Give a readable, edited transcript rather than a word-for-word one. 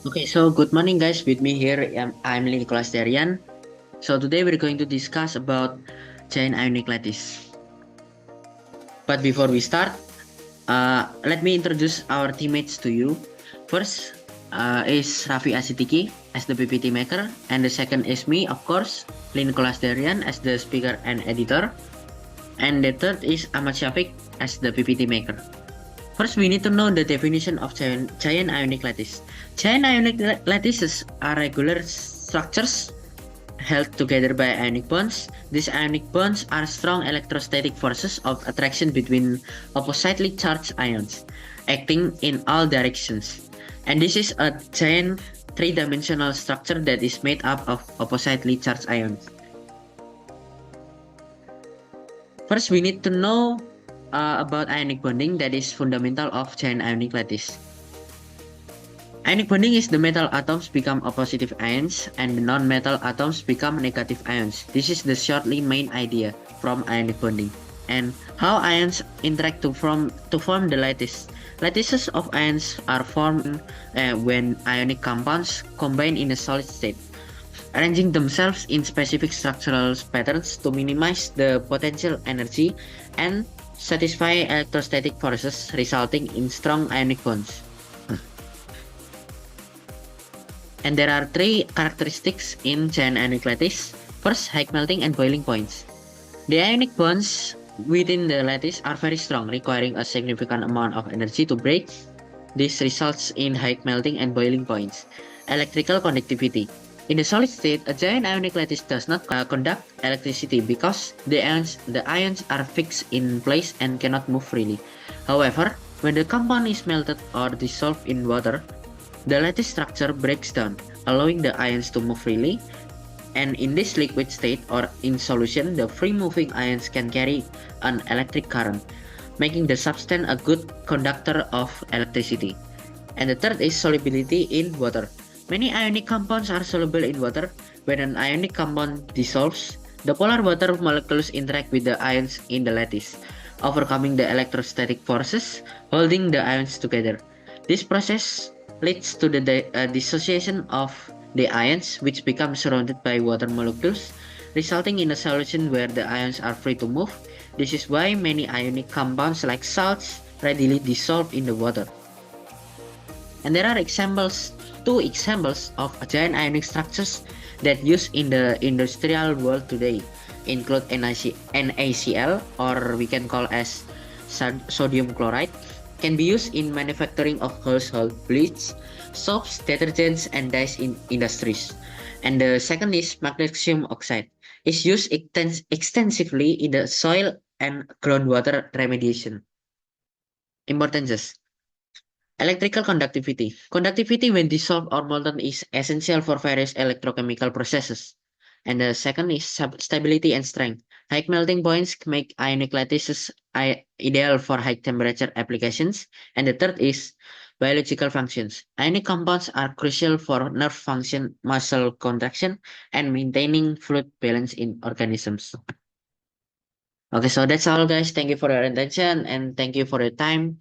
Okay, so good morning guys. With me here, I'm Nicholas Darian. So today we're going to discuss about giant ionic lattice. But before we start, let me introduce our teammates to you. First is Raffi Asitiki as the PPT maker, and the second is me, of course, Nicholas Darian as the speaker and editor, and the third is Ahmad Syafiq as the PPT maker. First, we need to know the definition of giant ionic lattice. Giant ionic lattices are regular structures held together by ionic bonds. These ionic bonds are strong electrostatic forces of attraction between oppositely charged ions, acting in all directions. And this is a giant three-dimensional structure that is made up of oppositely charged ions. First, we need to know about ionic bonding, that is fundamental of giant ionic lattice. Ionic bonding is the metal atoms become positive ions and the non-metal atoms become negative ions. This is the shortly main idea from ionic bonding. And how ions interact to form the lattice. Lattices of ions are formed when ionic compounds combine in a solid state, arranging themselves in specific structural patterns to minimize the potential energy and satisfy electrostatic forces, resulting in strong ionic bonds. And there are three characteristics in giant ionic lattice. First, high melting and boiling points. The ionic bonds within the lattice are very strong, requiring a significant amount of energy to break. This results in high melting and boiling points. Electrical conductivity. In the solid state, a giant ionic lattice does not conduct electricity because the ions are fixed in place and cannot move freely. However, when the compound is melted or dissolved in water, the lattice structure breaks down, allowing the ions to move freely, and in this liquid state or in solution, the free-moving ions can carry an electric current, making the substance a good conductor of electricity. And the third is solubility in water. Many ionic compounds are soluble in water. When an ionic compound dissolves, the polar water molecules interact with the ions in the lattice, overcoming the electrostatic forces holding the ions together. This process leads to the dissociation of the ions, which become surrounded by water molecules, resulting in a solution where the ions are free to move. This is why many ionic compounds like salts readily dissolve in the water. And there are two examples of giant ionic structures that used in the industrial world today include NaCl, or we can call as sodium chloride, can be used in manufacturing of household bleach, soaps, detergents, and dyes in industries. And the second is magnesium oxide. It's used extensively in the soil and groundwater remediation. Importances. Electrical conductivity. Conductivity when dissolved or molten is essential for various electrochemical processes. And the second is stability and strength. High melting points make ionic lattices ideal for high temperature applications. And the third is biological functions. Ionic compounds are crucial for nerve function, muscle contraction, and maintaining fluid balance in organisms. Okay, so that's all guys. Thank you for your attention and thank you for your time.